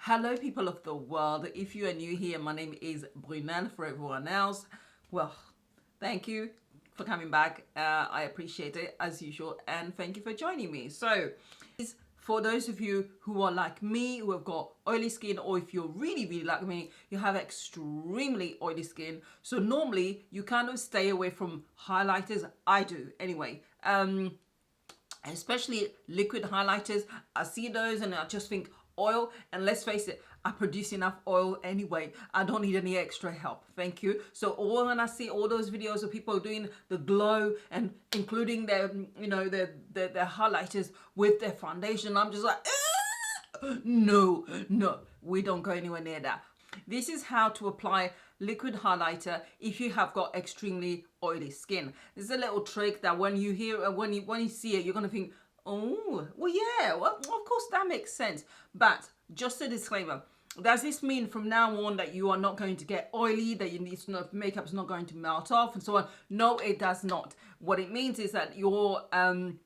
Hello people of the world, if you are new here, my name is Brunel. For everyone else, well, thank you for coming back. I appreciate it as usual, and thank you for joining me. So for those of you who are like me, who have got oily skin, or if you're really like me, you have extremely oily skin, so normally you kind of stay away from highlighters. I do anyway, especially liquid highlighters. I see those and I just think oil, and let's face it, I produce enough oil anyway. I don't need any extra help, thank you. So when I see all those videos of people doing the glow and including their their highlighters with their foundation, I'm just like, no, we don't go anywhere near that. This is how to apply liquid highlighter if you have got extremely oily skin. This is a little trick that when you hear, when you see it, you're gonna think, oh, well, yeah, well, of course that makes sense. But just a disclaimer, does this mean from now on that you are not going to get oily, that you need to know makeup's not going to melt off and so on? No, it does not. What it means is that your highlighter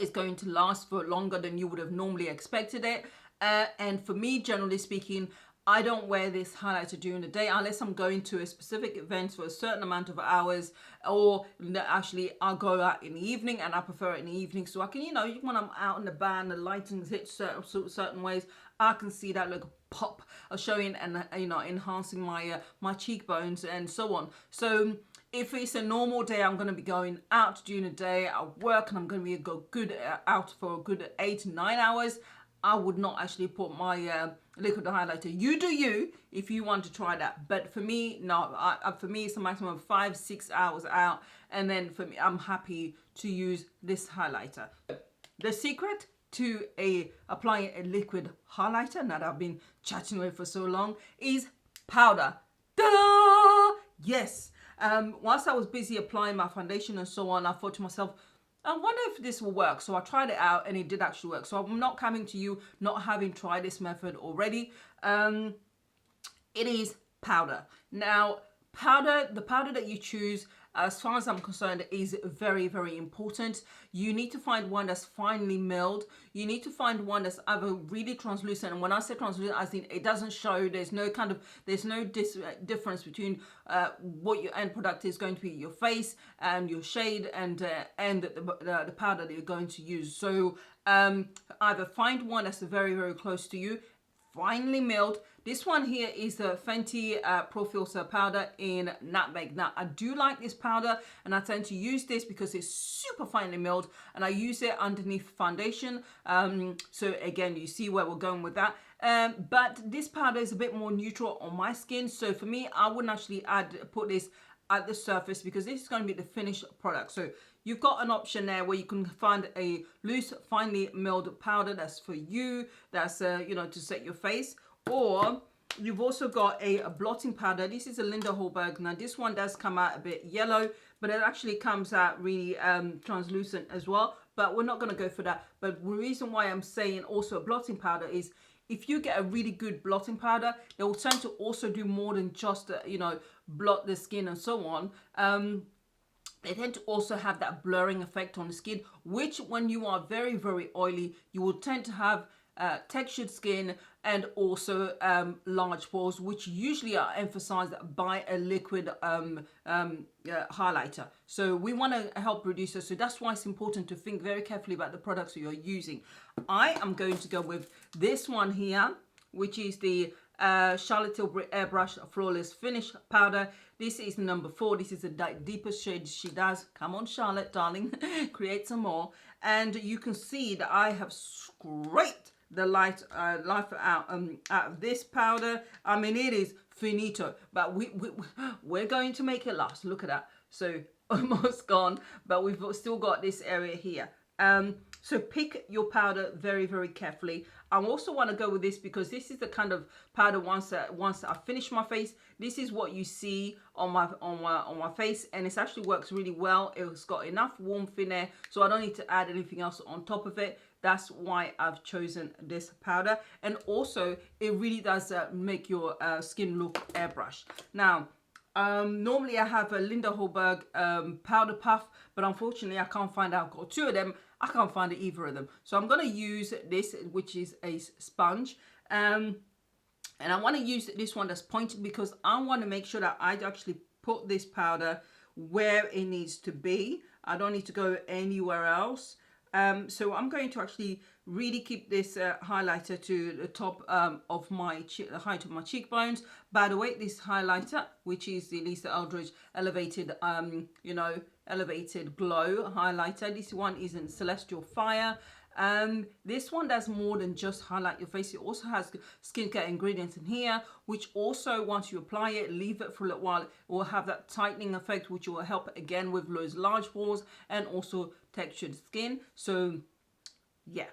is going to last for longer than you would have normally expected it. And for me, generally speaking, I don't wear this highlighter during the day unless I'm going to a specific event for a certain amount of hours, or actually I'll go out in the evening, and I prefer it in the evening so I can, when I'm out in the band, the lighting's hit certain ways, I can see that little pop of showing and, enhancing my my cheekbones and so on. So if it's a normal day, I'm going to be going out during the day, I work, and I'm going to be good out for a good 8 to 9 hours, I would not actually put my liquid highlighter. You do you if you want to try that, but for me, no. For me, it's a maximum of 5-6 hours out, and then for me, I'm happy to use this highlighter. The secret to applying a liquid highlighter, now that I've been chatting away for so long, is powder. Ta-da! Yes. Whilst I was busy applying my foundation and so on, I thought to myself, I wonder if this will work. So I tried it out and it did actually work. So I'm not coming to you not having tried this method already. It is powder. Now, the powder that you choose, as far as I'm concerned, is very, very important. You need to find one that's finely milled. You need to find one that's either really translucent. And when I say translucent, I think it doesn't show. There's no difference between what your end product is going to be, your face and your shade, and the powder that you're going to use. So either find one that's very, very close to you, finely milled. This one here is the Fenty Pro Filter powder in Nutmeg. Now, I do like this powder, and I tend to use this because it's super finely milled, and I use it underneath foundation. So again, you see where we're going with that. But this powder is a bit more neutral on my skin. So for me, I wouldn't actually put this at the surface, because this is going to be the finished product. So you've got an option there where you can find a loose, finely milled powder that's for you, that's to set your face. Or you've also got a blotting powder. This is a Linda Hallberg. Now this one does come out a bit yellow, but it actually comes out really translucent as well. But we're not going to go for that. But the reason why I'm saying also a blotting powder is, if you get a really good blotting powder, it will tend to also do more than just blot the skin and so on. They tend to also have that blurring effect on the skin, which when you are very, very oily, you will tend to have textured skin and also large pores, which usually are emphasized by a liquid highlighter. So we want to help reduce this. So that's why it's important to think very carefully about the products that you're using. I am going to go with this one here, which is the Charlotte Tilbury Airbrush Flawless Finish Powder. This is number 4. This is the deepest shade she does. Come on, Charlotte, darling, create some more. And you can see that I have scraped the life out of this powder. I mean, it is finito, but we're going to make it last. Look at that. So almost gone, but we've still got this area here. So pick your powder very, very carefully. I also want to go with this because this is the kind of powder once I finish my face, this is what you see on my face, and it actually works really well. It's got enough warmth in there, so I don't need to add anything else on top of it. That's why I've chosen this powder, and also it really does make your skin look airbrushed. Now, normally I have a Linda Hallberg powder puff, but unfortunately I can't find out. I've got 2 of them. I can't find either of them. So I'm going to use this, which is a sponge. And I want to use this one that's pointed because I want to make sure that I actually put this powder where it needs to be. I don't need to go anywhere else. So I'm going to actually really keep this highlighter to the top of my the height of my cheekbones. By the way, this highlighter, which is the Lisa Eldridge elevated, you know, elevated glow highlighter. This one is in Celestial Fire. This one does more than just highlight your face. It also has skincare ingredients in here, which also, once you apply it, leave it for a little while, it will have that tightening effect, which will help again with those large pores and also textured skin. So yeah,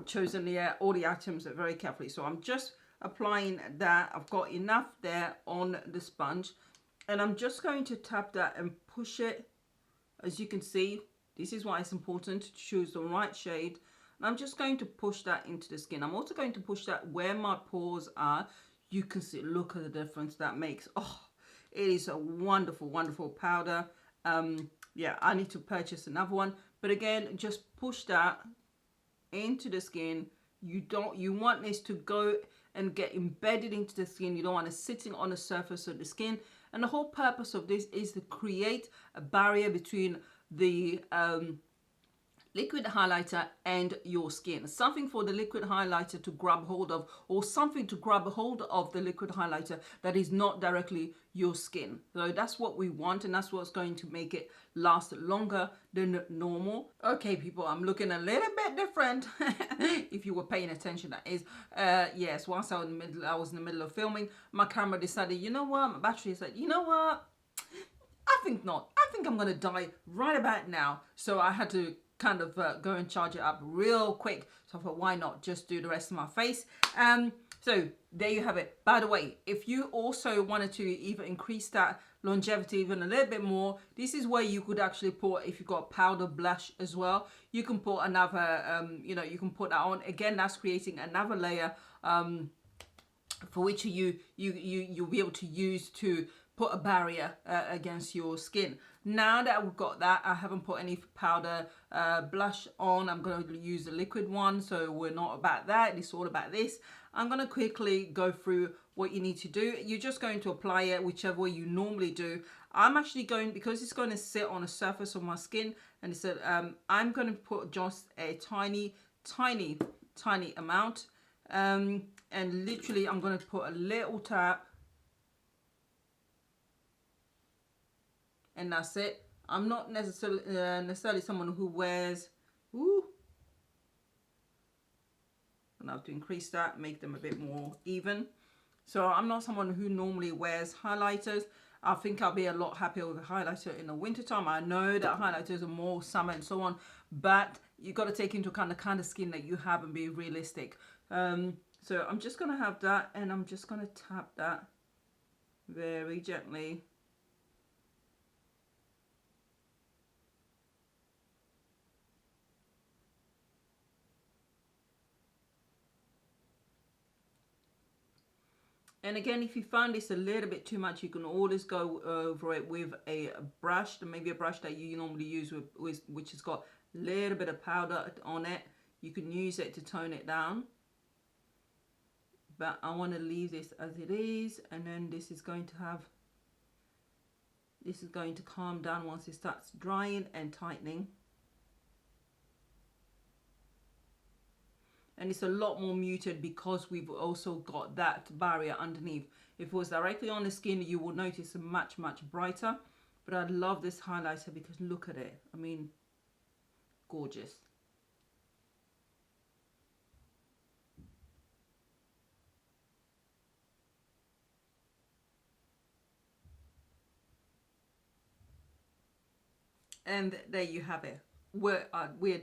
chosen all the items very carefully. So I'm just applying that. I've got enough there on the sponge, and I'm just going to tap that and push it. As you can see, this is why it's important to choose the right shade. And I'm just going to push that into the skin. I'm also going to push that where my pores are. You can see, look at the difference that makes. Oh, it is a wonderful, wonderful powder. Yeah, I need to purchase another one. But again, just push that into the skin. You want this to go and get embedded into the skin. You don't want it sitting on the surface of the skin. And the whole purpose of this is to create a barrier between the liquid highlighter and your skin. Something for the liquid highlighter to grab hold of, or something to grab hold of the liquid highlighter that is not directly your skin. So that's what we want, and that's what's going to make it last longer than normal. Okay, people, I'm looking a little bit different. If you were paying attention, that is. Yes, once I was in the middle of filming, my camera decided, you know what, my battery said, you know what, I think not. I think I'm going to die right about now. So I had to kind of go and charge it up real quick. So I thought, why not just do the rest of my face? So there you have it. By the way, if you also wanted to even increase that longevity even a little bit more, this is where you could actually put, if you've got powder blush as well, you can put another, you know, you can put that on. Again, that's creating another layer for which you'll be able to use to put a barrier against your skin. Now that we've got that, I haven't put any powder blush on. I'm going to use the liquid one, so we're not about that. It's all about this. I'm going to quickly go through what you need to do. You're just going to apply it whichever way you normally do. I'm actually going, because it's going to sit on the surface of my skin, and it said I'm going to put just a tiny amount, and literally I'm going to put a little tap. And that's it. I'm not necessarily someone who wears, I'm gonna have to increase that, make them a bit more even. So I'm not someone who normally wears highlighters. I think I'll be a lot happier with a highlighter in the winter time. I know that highlighters are more summer and so on, but you got to take into account the kind of skin that you have and be realistic. So I'm just gonna have that, and I'm just gonna tap that very gently. And again, if you find this a little bit too much, you can always go over it with a brush, maybe a brush that you normally use with which has got a little bit of powder on it. You can use it to tone it down. But I want to leave this as it is, and then this is going to calm down once it starts drying and tightening. And it's a lot more muted because we've also got that barrier underneath. If it was directly on the skin, you will notice a much brighter. But I love this highlighter because look at it. I mean, gorgeous. And there you have it. We're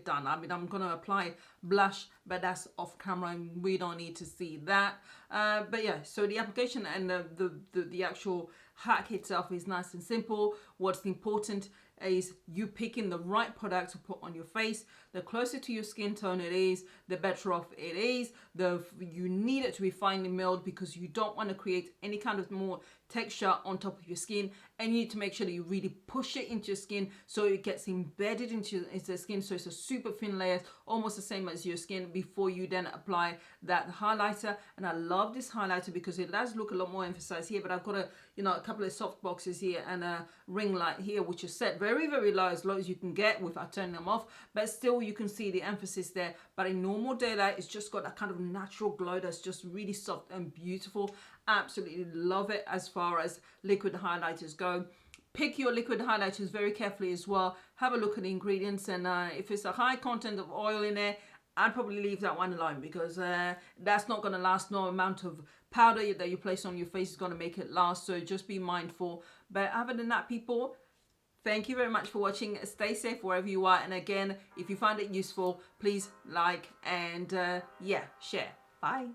done. I mean, I'm going to apply blush, but that's off camera and we don't need to see that. But yeah, so the application and the actual hack itself is nice and simple. What's important is you picking the right product to put on your face. The closer to your skin tone it is, the better off it is. You need it to be finely milled because you don't want to create any kind of more texture on top of your skin, and you need to make sure that you really push it into your skin so it gets embedded into the skin, so it's a super thin layer, almost the same as your skin, before you then apply that highlighter. And I love this highlighter because it does look a lot more emphasized here, but I've got a, you know, a couple of soft boxes here and a ring light here, which is set very, very low as you can get without turning them off, but still you can see the emphasis there. But in normal daylight, it's just got that kind of natural glow that's just really soft and beautiful. Absolutely love it as far as liquid highlighters go. Pick your liquid highlighters very carefully as well. Have a look at the ingredients, and if it's a high content of oil in there, I'd probably leave that one alone, because that's not going to last. No amount of powder that you place on your face is going to make it last, so just be mindful. But other than that, people, thank you very much for watching. Stay safe wherever you are, and again, if you find it useful, please like and yeah, share. Bye.